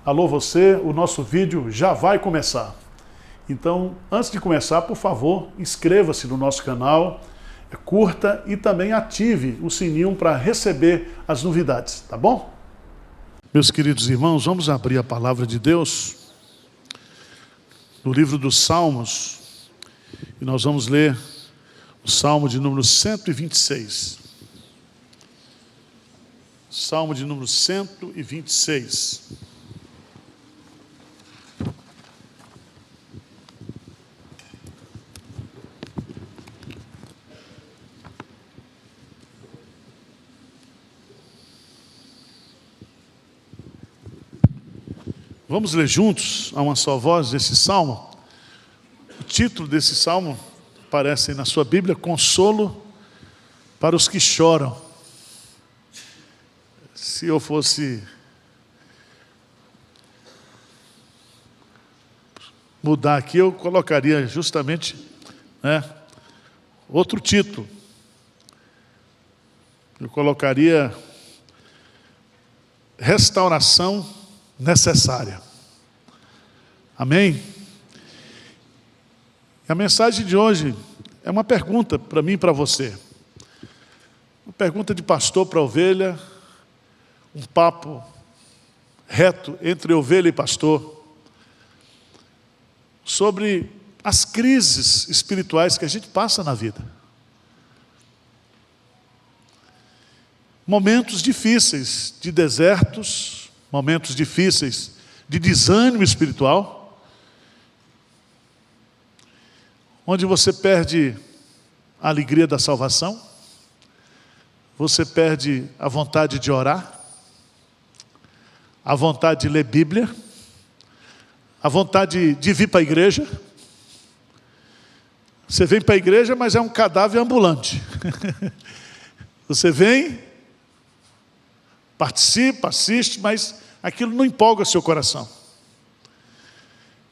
Alô você, o nosso vídeo já vai começar. Então, antes de começar, por favor, inscreva-se no nosso canal, curta e também ative o sininho para receber as novidades, tá bom? Meus queridos irmãos, vamos abrir a palavra de Deus no livro dos Salmos e nós vamos ler o Salmo de número 126. Salmo de número 126. Vamos ler juntos, a uma só voz, esse salmo. O título desse salmo aparece aí na sua Bíblia: Consolo para os que choram. Se eu fosse mudar aqui, eu colocaria justamente outro título. Eu colocaria Restauração Necessária. Amém? A mensagem de hoje é uma pergunta para mim e para você. Uma pergunta de pastor para ovelha, um papo reto entre ovelha e pastor, sobre as crises espirituais que a gente passa na vida. Momentos difíceis de desertos, momentos difíceis de desânimo espiritual, onde você perde a alegria da salvação, você perde a vontade de orar, a vontade de ler Bíblia, a vontade de vir para a igreja. Você vem para a igreja, mas é um cadáver ambulante. Você vem, participa, assiste, mas aquilo não empolga seu coração.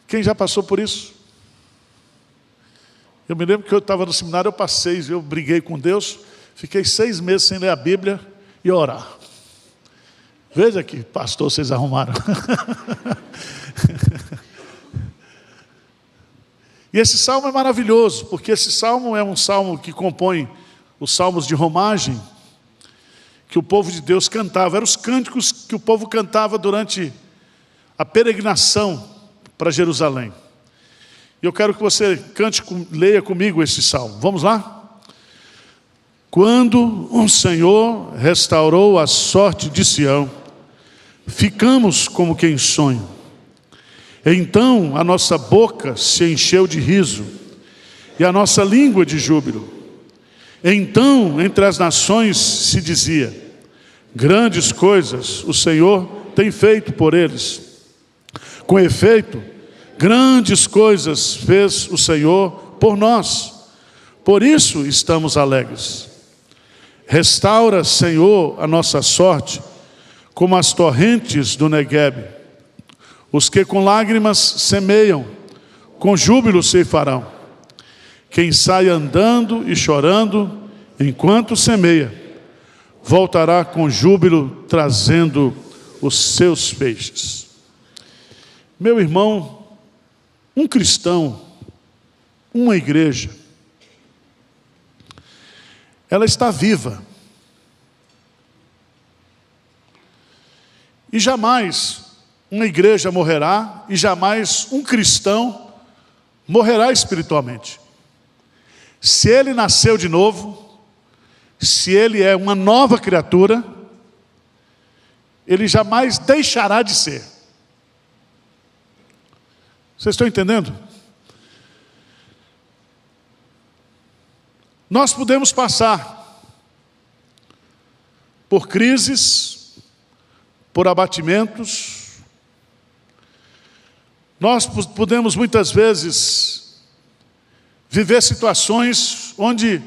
Quem já passou por isso? Eu me lembro que eu estava no seminário, eu briguei com Deus, fiquei 6 meses sem ler a Bíblia e orar. Veja que pastor vocês arrumaram. E esse salmo é maravilhoso, porque esse salmo é um salmo que compõe os salmos de romagem, que o povo de Deus cantava. Eram os cânticos que o povo cantava durante a peregrinação para Jerusalém. E eu quero que você leia comigo esse salmo. Vamos lá? Quando o Senhor restaurou a sorte de Sião, ficamos como quem sonha. Então a nossa boca se encheu de riso e a nossa língua de júbilo. Então entre as nações se dizia: grandes coisas o Senhor tem feito por eles. Com efeito, grandes coisas fez o Senhor por nós. Por isso estamos alegres. Restaura, Senhor, a nossa sorte, como as torrentes do Neguebe. Os que com lágrimas semeiam, com júbilo ceifarão. Quem sai andando e chorando, enquanto semeia, voltará com júbilo, trazendo os seus feixes. Meu irmão, um cristão, uma igreja, ela está viva. E jamais uma igreja morrerá, e jamais um cristão morrerá espiritualmente. Se ele nasceu de novo, se ele é uma nova criatura, ele jamais deixará de ser. Vocês estão entendendo? Nós podemos passar por crises, por abatimentos. Nós podemos muitas vezes viver situações onde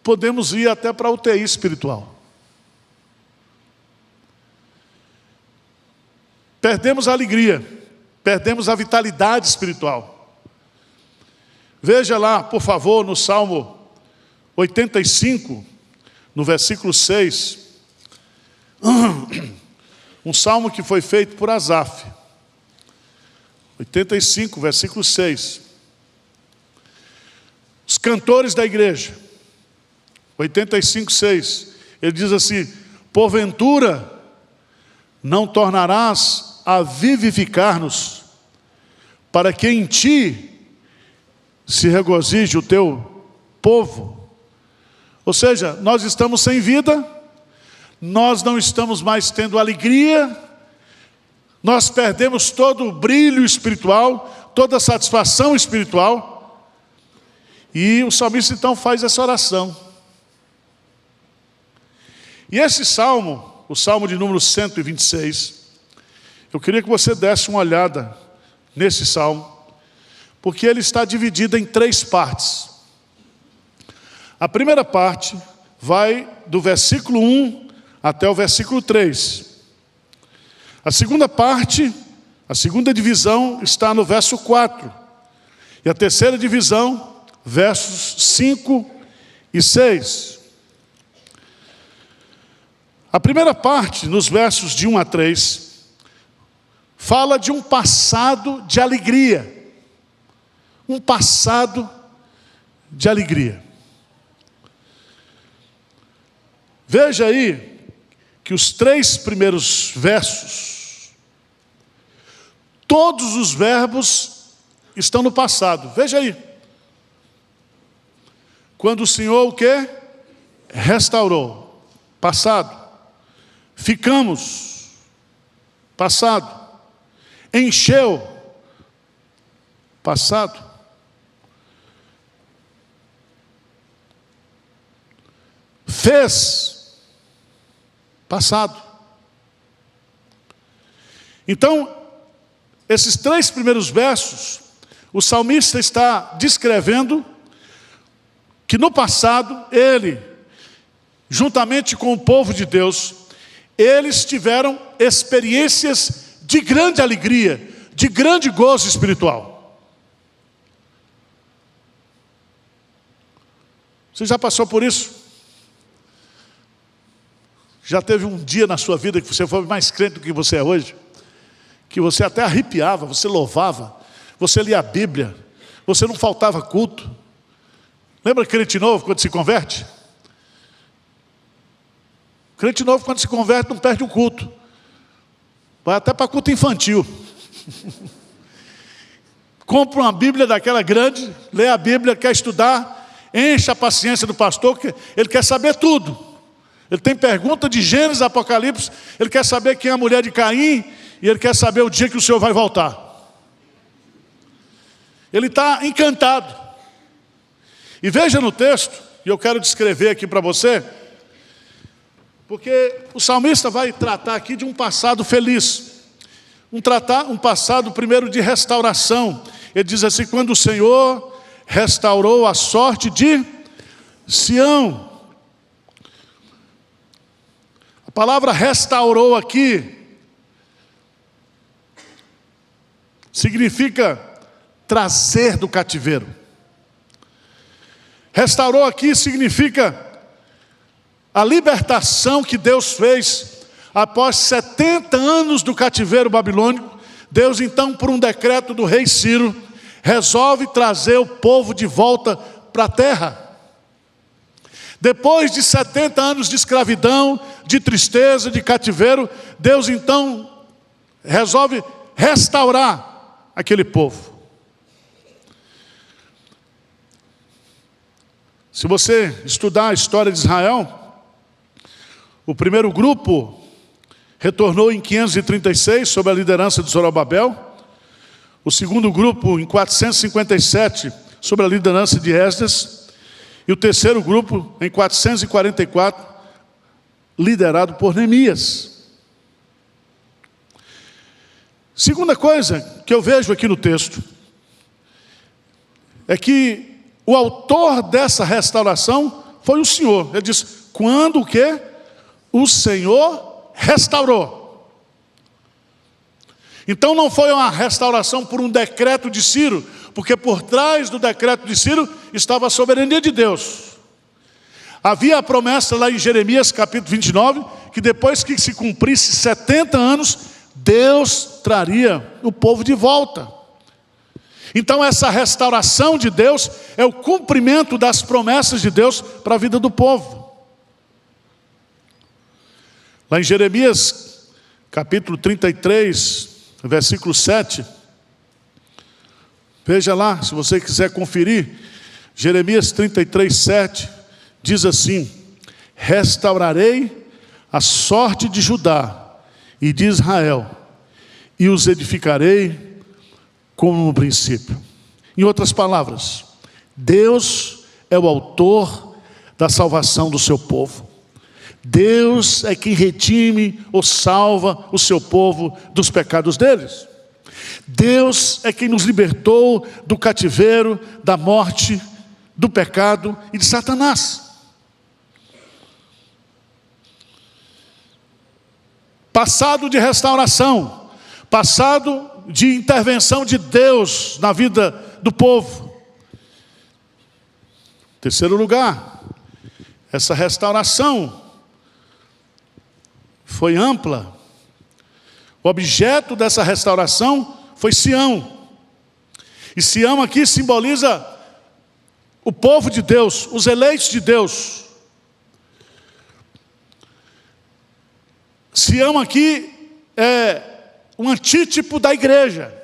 podemos ir até para a UTI espiritual. Perdemos a alegria, perdemos a vitalidade espiritual. Veja lá, por favor, no Salmo 85, no versículo 6. um salmo que foi feito por Asaf. 85, versículo 6. Os cantores da igreja. 85, 6. Ele diz assim: porventura não tornarás a vivificar-nos, para que em ti se regozije o teu povo. Ou seja, nós estamos sem vida, nós não estamos mais tendo alegria, nós perdemos todo o brilho espiritual, toda a satisfação espiritual. E o salmista então faz essa oração. E esse salmo, o salmo de número 126, eu queria que você desse uma olhada nesse salmo, porque ele está dividido em 3 partes. A primeira parte vai do versículo 1 até o versículo 3. A segunda parte, a segunda divisão, está no verso 4. E a terceira divisão, versos 5 e 6. A primeira parte, nos versos de 1 a 3, fala de um passado de alegria. Um passado de alegria. Veja aí que os 3 primeiros versos, todos os verbos estão no passado. Veja aí. Quando o Senhor o quê? Restaurou. Passado. Ficamos. Passado. Encheu. Passado. Fez. Passado. Então, esses 3 primeiros versos, o salmista está descrevendo que no passado, ele, juntamente com o povo de Deus, eles tiveram experiências de grande alegria, de grande gozo espiritual. Você já passou por isso? Já teve um dia na sua vida que você foi mais crente do que você é hoje? Que você até arrepiava, você louvava, você lia a Bíblia, você não faltava culto. Lembra crente novo quando se converte? Crente novo quando se converte não perde um culto. Vai até para culto infantil. Compra uma Bíblia daquela grande, lê a Bíblia, quer estudar, enche a paciência do pastor, que ele quer saber tudo. Ele tem pergunta de Gênesis, Apocalipse, ele quer saber quem é a mulher de Caim, e ele quer saber o dia que o Senhor vai voltar. Ele está encantado. E veja no texto, e eu quero descrever aqui para você, porque o salmista vai tratar aqui de um passado feliz. Um passado primeiro de restauração. Ele diz assim: quando o Senhor restaurou a sorte de Sião. A palavra restaurou aqui significa trazer do cativeiro. Restaurou aqui significa a libertação que Deus fez após 70 anos do cativeiro babilônico. Deus então, por um decreto do rei Ciro, resolve trazer o povo de volta para a terra. Depois de 70 anos de escravidão, de tristeza, de cativeiro, Deus então resolve restaurar aquele povo. Se você estudar a história de Israel, o primeiro grupo retornou em 536, sob a liderança de Zorobabel. O segundo grupo em 457, sob a liderança de Esdras. E o terceiro grupo em 444, liderado por Neemias. Segunda coisa que eu vejo aqui no texto é que o autor dessa restauração foi o Senhor. Ele diz: quando o quê? O Senhor restaurou. Então não foi uma restauração por um decreto de Ciro, porque por trás do decreto de Ciro estava a soberania de Deus. Havia a promessa lá em Jeremias capítulo 29, que depois que se cumprisse 70 anos, Deus traria o povo de volta. Então essa restauração de Deus é o cumprimento das promessas de Deus para a vida do povo. Lá em Jeremias, capítulo 33, versículo 7, veja lá, se você quiser conferir, Jeremias 33, 7, diz assim: restaurarei a sorte de Judá e de Israel, e os edificarei como no princípio. Em outras palavras, Deus é o autor da salvação do seu povo. Deus é quem redime ou salva o seu povo dos pecados deles. Deus é quem nos libertou do cativeiro, da morte, do pecado e de Satanás. Passado de restauração, passado de intervenção de Deus na vida do povo. Terceiro lugar, essa restauração foi ampla. O objeto dessa restauração foi Sião. E Sião aqui simboliza o povo de Deus, os eleitos de Deus. Sião aqui é um antítipo da igreja.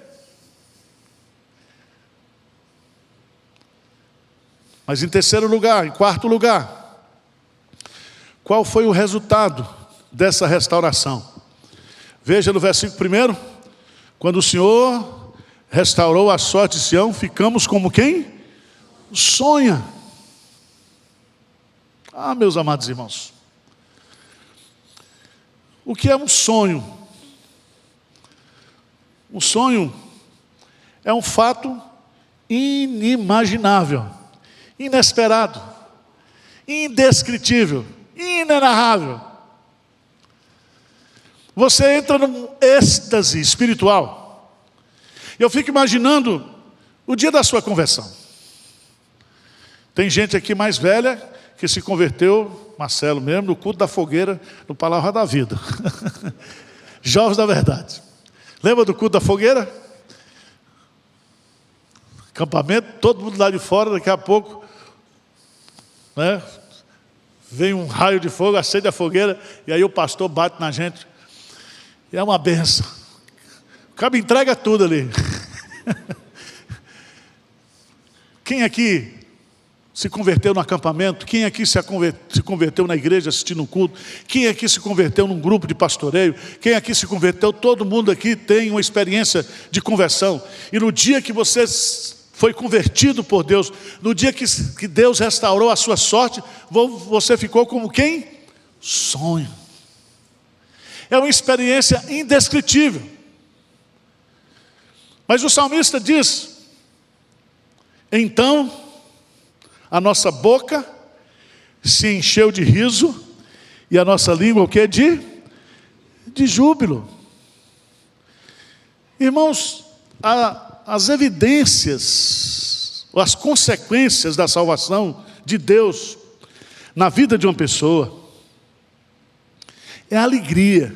Mas em terceiro lugar, em quarto lugar, qual foi o resultado dessa restauração? Veja no versículo 1, quando o Senhor restaurou a sorte de Sião, ficamos como quem? Sonha. Ah, meus amados irmãos, o que é um sonho? Um sonho é um fato inimaginável, inesperado, indescritível, inenarrável. Você entra num êxtase espiritual. Eu fico imaginando o dia da sua conversão. Tem gente aqui mais velha que se converteu, Marcelo mesmo, no culto da fogueira, no Palavra da Vida. Jovens da Verdade. Lembra do culto da fogueira? Acampamento, todo mundo lá de fora, daqui a pouco, né, vem um raio de fogo, acende a fogueira, e aí o pastor bate na gente. E é uma benção. O cara entrega tudo ali. Quem aqui se converteu no acampamento? Quem aqui se converteu na igreja assistindo um culto? Quem aqui se converteu num grupo de pastoreio? Quem aqui se converteu? Todo mundo aqui tem uma experiência de conversão. E no dia que você foi convertido por Deus, no dia que Deus restaurou a sua sorte, você ficou como quem? Sonha. É uma experiência indescritível. Mas o salmista diz: então a nossa boca se encheu de riso e a nossa língua o que? De júbilo. Irmãos, as evidências, as consequências da salvação de Deus na vida de uma pessoa é a alegria,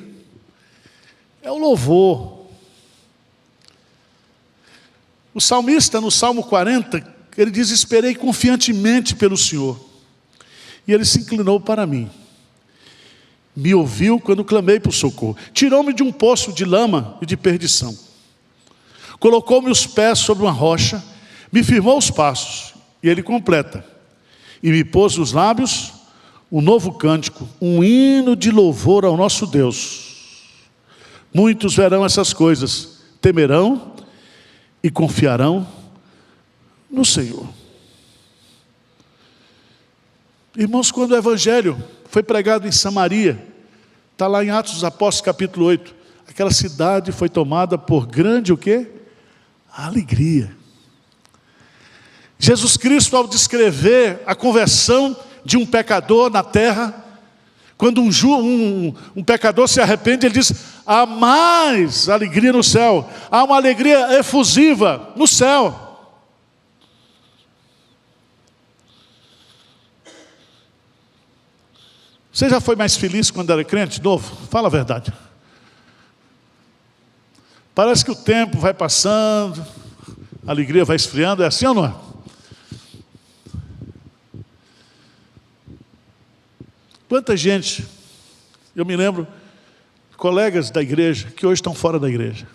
é o louvor. O salmista, no Salmo 40, ele diz: esperei confiantemente pelo Senhor, e Ele se inclinou para mim, me ouviu quando clamei por socorro, tirou-me de um poço de lama e de perdição, colocou-me os pés sobre uma rocha, me firmou os passos, e Ele completa, e me pôs nos lábios um novo cântico, um hino de louvor ao nosso Deus. Muitos verão essas coisas, temerão e confiarão no Senhor. Irmãos, quando o Evangelho foi pregado em Samaria, está lá em Atos dos Apóstolos capítulo 8, aquela cidade foi tomada por grande o quê? Alegria. Jesus Cristo, ao descrever a conversão de um pecador na terra, quando um pecador se arrepende, ele diz: há mais alegria no céu, há uma alegria efusiva no céu. Você já foi mais feliz quando era crente novo? Fala a verdade. Parece que o tempo vai passando, a alegria vai esfriando, é assim ou não é? Quanta gente, eu me lembro, colegas da igreja, que hoje estão fora da igreja.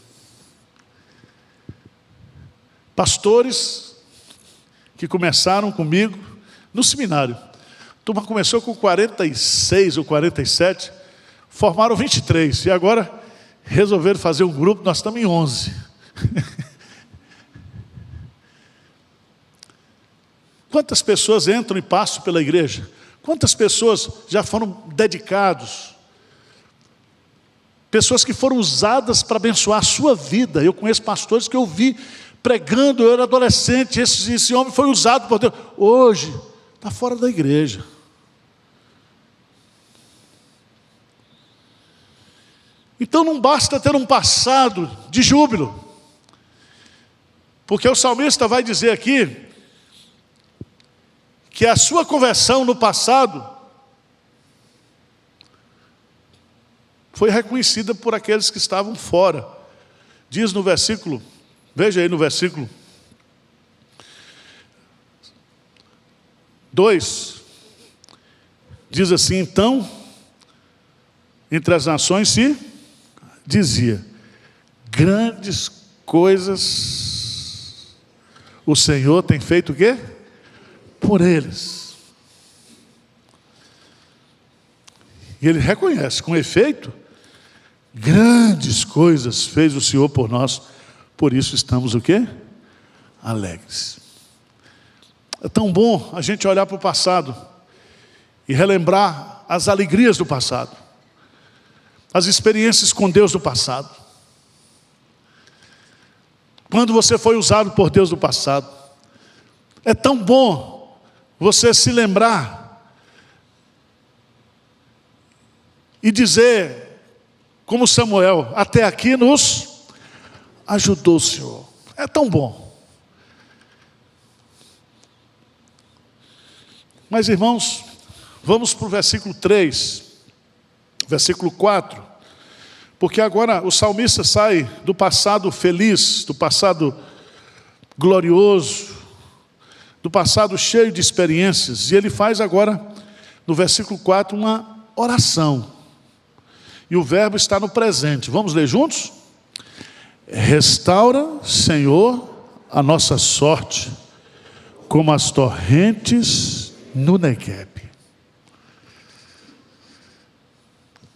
Pastores que começaram comigo no seminário. A turma começou com 46 ou 47, formaram 23, e agora resolveram fazer um grupo, nós estamos em 11. Quantas pessoas entram e passam pela igreja? Quantas pessoas já foram dedicados? Pessoas que foram usadas para abençoar a sua vida. Eu conheço pastores que eu vi pregando, eu era adolescente, esse homem foi usado por Deus. Hoje, está fora da igreja. Então não basta ter um passado de júbilo. Porque o salmista vai dizer aqui que a sua conversão no passado foi reconhecida por aqueles que estavam fora. Diz no versículo, veja aí no versículo 2, diz assim: então, entre as nações se dizia, grandes coisas o Senhor tem feito o quê? Por eles. E ele reconhece, com efeito, grandes coisas fez o Senhor por nós, por isso estamos o quê? Alegres. É tão bom a gente olhar para o passado e relembrar as alegrias do passado, as experiências com Deus do passado. Quando você foi usado por Deus do passado, é tão bom você se lembrar e dizer, como Samuel, até aqui nos ajudou o Senhor. É tão bom. Mas irmãos, vamos para o versículo 3, versículo 4, porque agora o salmista sai do passado feliz, do passado glorioso, do passado cheio de experiências, e ele faz agora, no versículo 4, uma oração. E o verbo está no presente. Vamos ler juntos? Restaura, Senhor, a nossa sorte, como as torrentes no Negueb.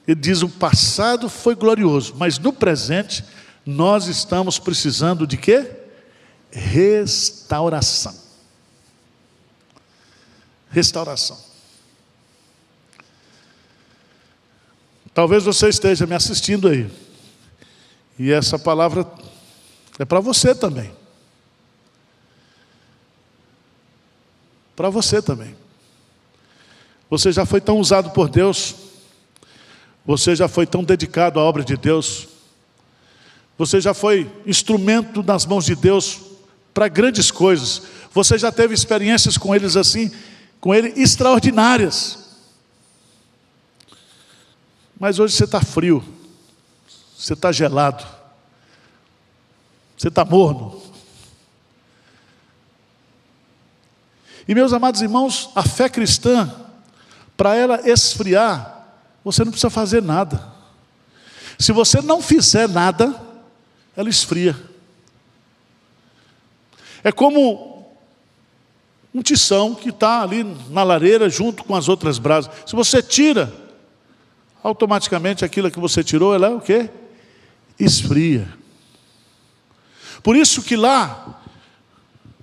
Ele diz, o passado foi glorioso, mas no presente, nós estamos precisando de quê? Restauração. Restauração. Talvez você esteja me assistindo aí, e essa palavra é para você também. Para você também. Você já foi tão usado por Deus, você já foi tão dedicado à obra de Deus, você já foi instrumento nas mãos de Deus para grandes coisas, você já teve experiências com eles assim, com Ele extraordinárias. Mas hoje você está frio, você está gelado, você está morno. E meus amados irmãos, a fé cristã, para ela esfriar, você não precisa fazer nada. Se você não fizer nada, ela esfria. É como um tição que está ali na lareira junto com as outras brasas. Se você tira, automaticamente aquilo que você tirou, ela é o quê? Esfria. Por isso que lá,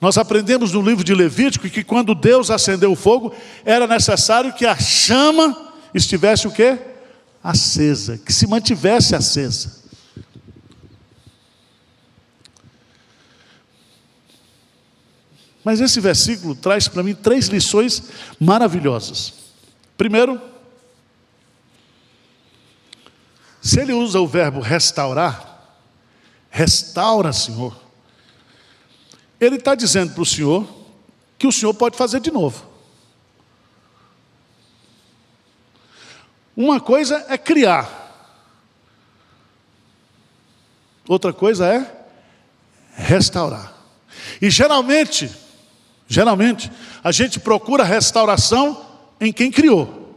nós aprendemos no livro de Levítico que quando Deus acendeu o fogo, era necessário que a chama estivesse o quê? Acesa, que se mantivesse acesa. Mas esse versículo traz para mim 3 lições maravilhosas. Primeiro, se ele usa o verbo restaurar, restaura, Senhor, ele está dizendo para o Senhor que o Senhor pode fazer de novo. Uma coisa é criar. Outra coisa é restaurar. E geralmente, a gente procura restauração em quem criou.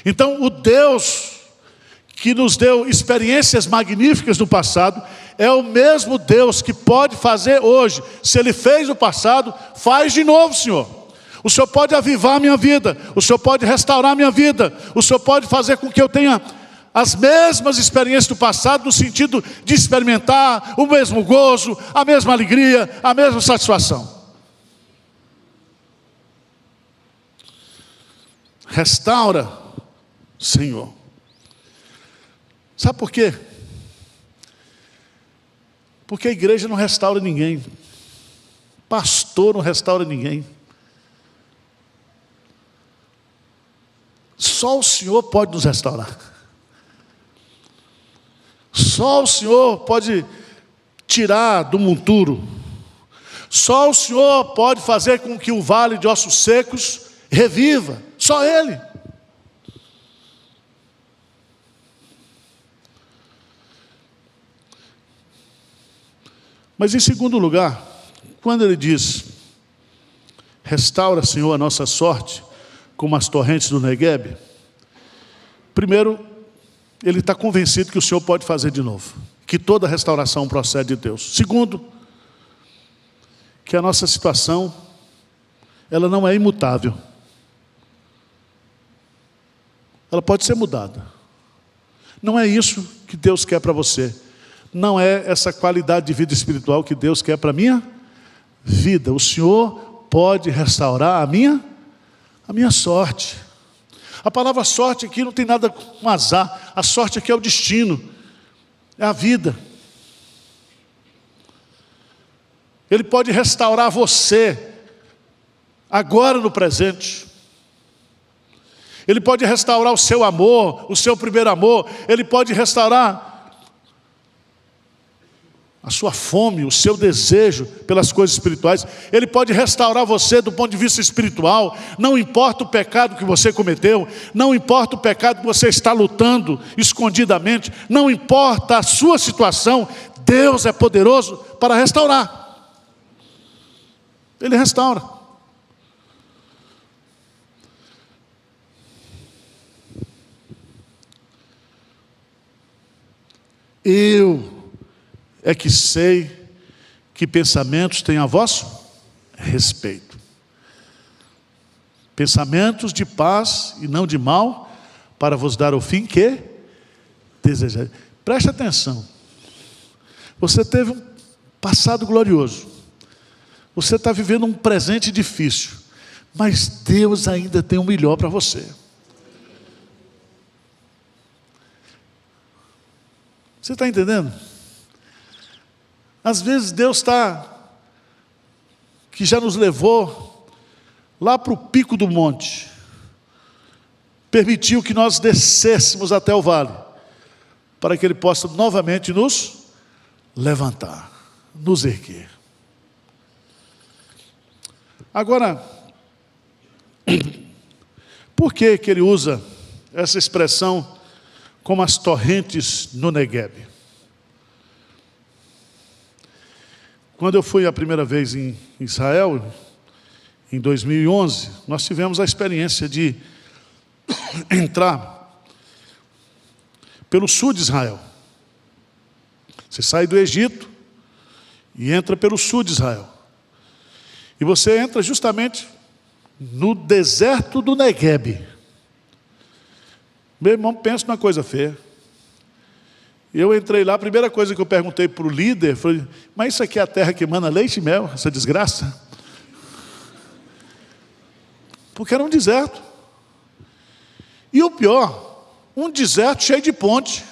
Então, o Deus que nos deu experiências magníficas no passado, é o mesmo Deus que pode fazer hoje. Se Ele fez no passado, faz de novo, Senhor. O Senhor pode avivar a minha vida, o Senhor pode restaurar a minha vida, o Senhor pode fazer com que eu tenha as mesmas experiências do passado, no sentido de experimentar o mesmo gozo, a mesma alegria, a mesma satisfação. Restaura, Senhor. Sabe por quê? Porque a igreja não restaura ninguém, pastor não restaura ninguém. Só o Senhor pode nos restaurar. Só o Senhor pode tirar do monturo. Só o Senhor pode fazer com que o vale de ossos secos reviva. Só Ele. Mas em segundo lugar, quando Ele diz: restaura, Senhor, a nossa sorte, como as torrentes do Neguebe. Primeiro, Ele está convencido que o Senhor pode fazer de novo, que toda restauração procede de Deus. Segundo, que a nossa situação, ela não é imutável. Ela pode ser mudada. Não é isso que Deus quer para você. Não é essa qualidade de vida espiritual que Deus quer para a minha vida. O Senhor pode restaurar a minha sorte. A palavra sorte aqui não tem nada com azar. A sorte aqui é o destino, é a vida. Ele pode restaurar você agora no presente. Ele pode restaurar o seu amor, o seu primeiro amor. Ele pode restaurar a sua fome, o seu desejo pelas coisas espirituais. Ele pode restaurar você do ponto de vista espiritual. Não importa o pecado que você cometeu, não importa o pecado que você está lutando escondidamente, não importa a sua situação, Deus é poderoso para restaurar. Ele restaura. Eu é que sei que pensamentos têm a vosso respeito. Pensamentos de paz e não de mal, para vos dar o fim que desejáis. Preste atenção. Você teve um passado glorioso. Você está vivendo um presente difícil. Mas Deus ainda tem o melhor para você. Você está entendendo? Às vezes Deus que já nos levou lá para o pico do monte, permitiu que nós descêssemos até o vale, para que Ele possa novamente nos levantar, nos erguer. Agora, por que Ele usa essa expressão como as torrentes no Neguebe? Quando eu fui a primeira vez em Israel, em 2011, nós tivemos a experiência de entrar pelo sul de Israel. Você sai do Egito e entra pelo sul de Israel. E você entra justamente no deserto do Neguebe. Meu irmão, pensa numa coisa feia. Eu entrei lá, a primeira coisa que eu perguntei para o líder, foi: mas isso aqui é a terra que emana leite e mel, essa desgraça? Porque era um deserto. E o pior, um deserto cheio de ponte.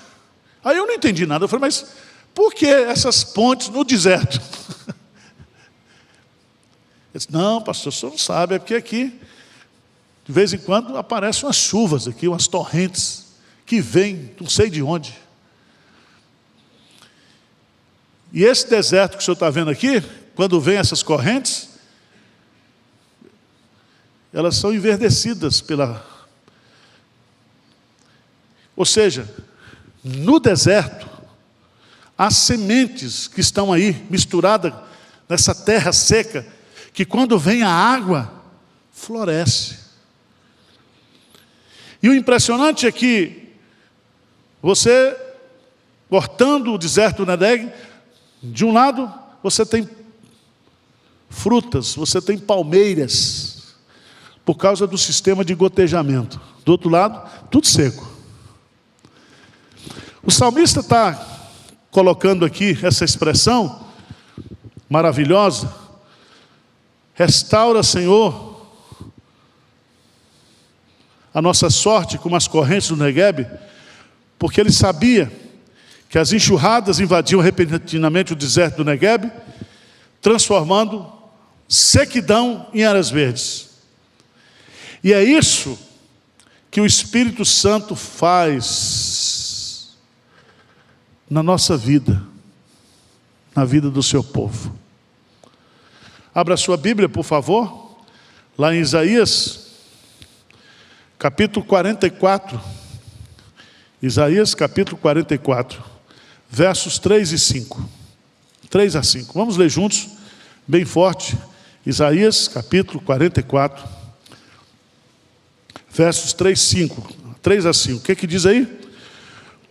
Aí eu não entendi nada, eu falei: mas por que essas pontes no deserto? Ele disse: não, pastor, o senhor não sabe, é porque aqui, de vez em quando, aparecem umas chuvas aqui, umas torrentes, que vêm, não sei de onde. E esse deserto que o senhor está vendo aqui, quando vem essas correntes, elas são enverdecidas Ou seja, no deserto, há sementes que estão aí misturadas nessa terra seca, que quando vem a água, floresce. E o impressionante é que você, cortando o deserto do Negueb, de um lado você tem frutas, você tem palmeiras, por causa do sistema de gotejamento. Do outro lado, tudo seco. O salmista está colocando aqui essa expressão maravilhosa: restaura, Senhor, a nossa sorte como as correntes do Negueb, porque ele sabia que as enxurradas invadiam repentinamente o deserto do Negueb, transformando sequidão em áreas verdes. E é isso que o Espírito Santo faz na nossa vida, na vida do seu povo. Abra sua Bíblia, por favor, lá em Isaías, capítulo 44. Isaías, capítulo 44, versos 3 e 5. 3 a 5. Vamos ler juntos, bem forte. Isaías, capítulo 44, versos 3 a 5. O que diz aí?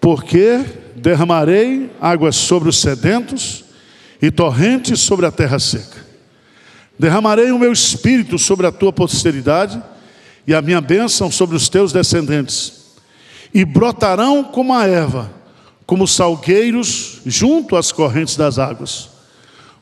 Porque derramarei águas sobre os sedentos e torrentes sobre a terra seca. Derramarei o meu espírito sobre a tua posteridade e a minha bênção sobre os teus descendentes. E brotarão como a erva, como salgueiros junto às correntes das águas.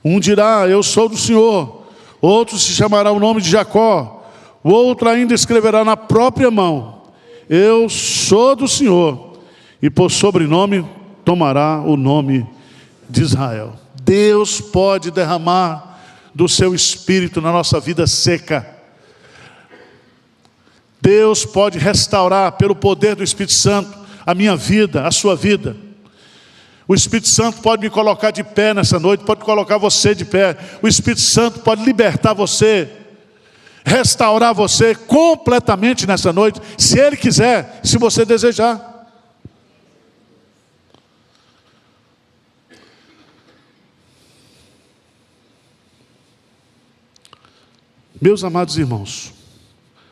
Um dirá, eu sou do Senhor. Outro se chamará o nome de Jacó. O outro ainda escreverá na própria mão, eu sou do Senhor. E por sobrenome tomará o nome de Israel. Deus pode derramar do seu Espírito na nossa vida seca. Deus pode restaurar pelo poder do Espírito Santo a minha vida, a sua vida. O Espírito Santo pode me colocar de pé nessa noite, pode colocar você de pé. O Espírito Santo pode libertar você, restaurar você completamente nessa noite, se Ele quiser, se você desejar. Meus amados irmãos,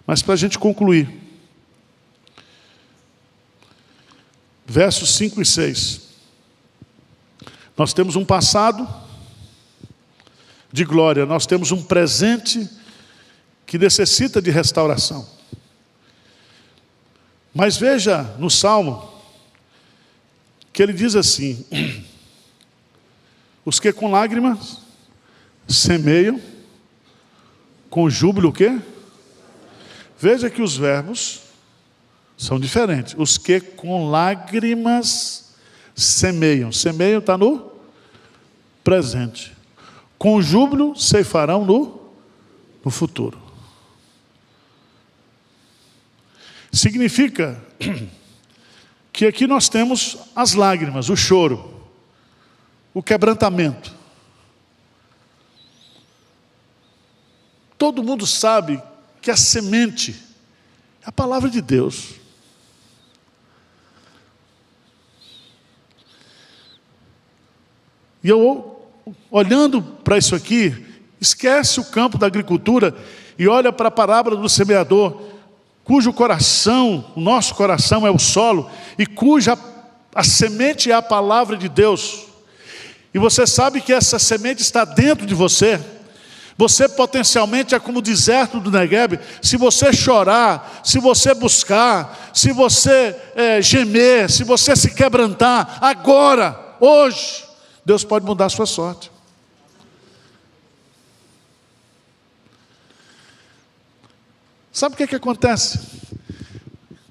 mas para a gente concluir, versos 5 e 6. Nós temos um passado de glória, nós temos um presente que necessita de restauração. Mas veja no Salmo, que ele diz assim: os que com lágrimas semeiam, com júbilo o quê? Veja que os verbos são diferentes. Os que com lágrimas semeiam. Semeiam está no presente. Com júbilo ceifarão no futuro. Significa que aqui nós temos as lágrimas, o choro, o quebrantamento. Todo mundo sabe que a semente é a palavra de Deus. E eu, olhando para isso aqui, esquece o campo da agricultura e olha para a parábola do semeador, cujo coração, o nosso coração é o solo, e cuja a semente é a palavra de Deus. E você sabe que essa semente está dentro de você. Você potencialmente é como o deserto do Negueb. Se você chorar, se você buscar, se você gemer, se você se quebrantar, agora, hoje, Deus pode mudar a sua sorte. Sabe o que acontece?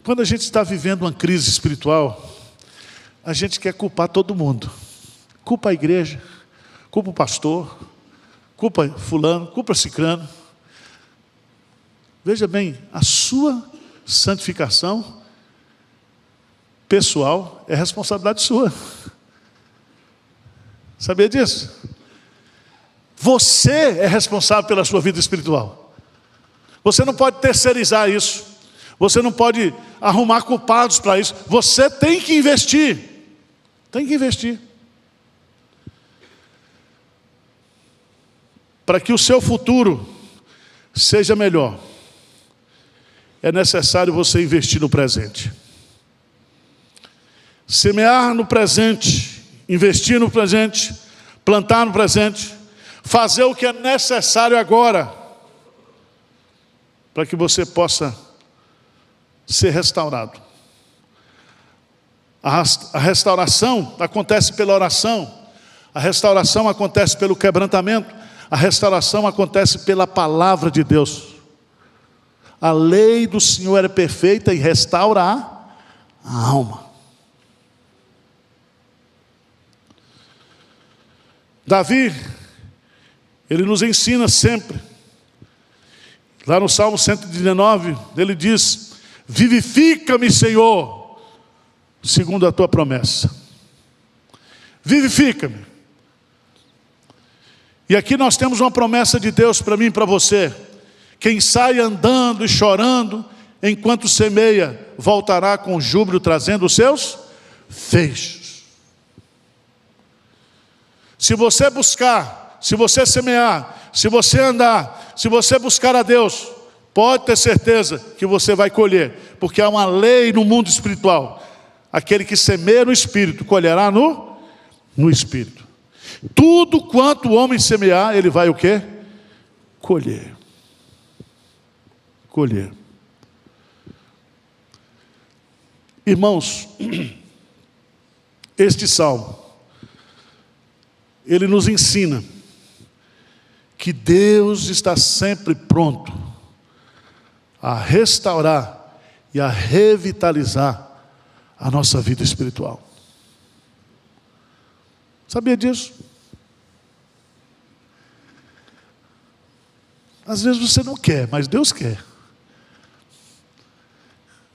Quando a gente está vivendo uma crise espiritual, a gente quer culpar todo mundo. Culpa a igreja, culpa o pastor, culpa fulano, culpa cicrano. Veja bem, a sua santificação pessoal é responsabilidade sua. Sabia disso? Você é responsável pela sua vida espiritual. Você não pode terceirizar isso. Você não pode arrumar culpados para isso. Você tem que investir. Tem que investir. Para que o seu futuro seja melhor, é necessário você investir no presente. Semear no presente, investir no presente, plantar no presente, fazer o que é necessário agora, para que você possa ser restaurado. A restauração acontece pela oração, a restauração acontece pelo quebrantamento, a restauração acontece pela palavra de Deus. A lei do Senhor é perfeita e restaura a alma. Davi, ele nos ensina sempre. Lá no Salmo 119, ele diz: vivifica-me, Senhor, segundo a tua promessa. Vivifica-me. E aqui nós temos uma promessa de Deus para mim e para você. Quem sai andando e chorando, enquanto semeia, voltará com júbilo, trazendo os seus feixes. Se você buscar, se você semear, se você andar, se você buscar a Deus, pode ter certeza que você vai colher, porque há uma lei no mundo espiritual. Aquele que semeia no Espírito, colherá no Espírito. Tudo quanto o homem semear, ele vai o quê? Colher. Colher. Irmãos, este salmo, ele nos ensina que Deus está sempre pronto a restaurar e a revitalizar a nossa vida espiritual. Sabia disso? Às vezes você não quer, mas Deus quer.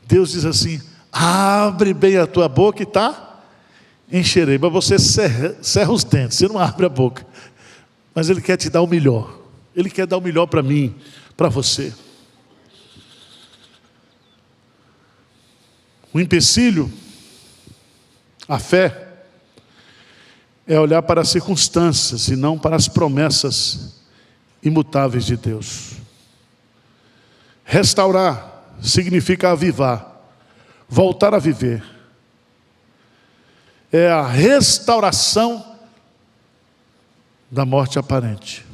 Deus diz assim: abre bem a tua boca e encherei. Mas você cerra os dentes, você não abre a boca. Mas Ele quer te dar o melhor. Ele quer dar o melhor para mim, para você. O empecilho, a fé, é olhar para as circunstâncias e não para as promessas imutáveis de Deus. Restaurar significa avivar, voltar a viver. É a restauração da morte aparente.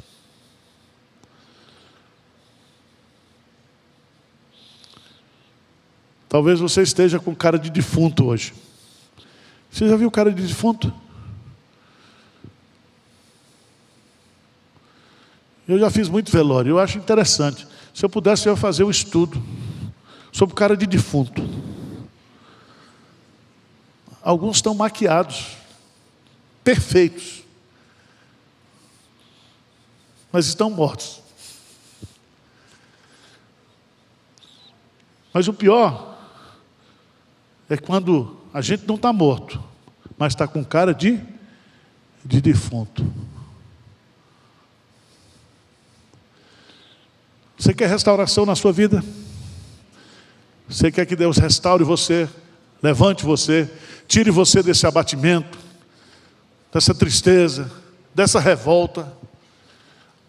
Talvez você esteja com cara de defunto hoje. Você já viu cara de defunto? Eu já fiz muito velório, eu acho interessante. Se eu pudesse, eu ia fazer um estudo sobre cara de defunto. Alguns estão maquiados, perfeitos, mas estão mortos. Mas o pior é quando a gente não está morto, mas está com cara de defunto. Você quer restauração na sua vida? Você quer que Deus restaure você, levante você, tire você desse abatimento, dessa tristeza, dessa revolta?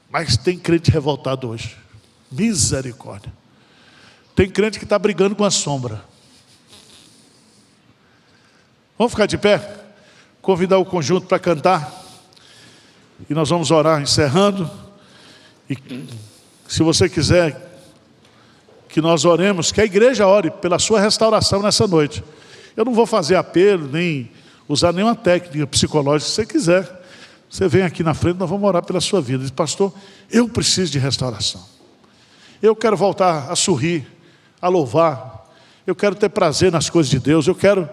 Mas tem crente revoltado hoje. Misericórdia. Tem crente que está brigando com a sombra. Vamos ficar de pé? Convidar o conjunto para cantar. E nós vamos orar, encerrando. E se você quiser que nós oremos, que a igreja ore pela sua restauração nessa noite. Eu não vou fazer apelo, nem usar nenhuma técnica psicológica. Se você quiser, você vem aqui na frente, nós vamos orar pela sua vida. Diz: pastor, eu preciso de restauração. Eu quero voltar a sorrir, a louvar. Eu quero ter prazer nas coisas de Deus. Eu quero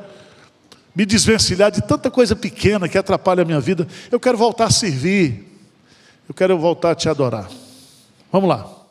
me desvencilhar de tanta coisa pequena que atrapalha a minha vida. Eu quero voltar a servir. Eu quero voltar a te adorar. Vamos lá.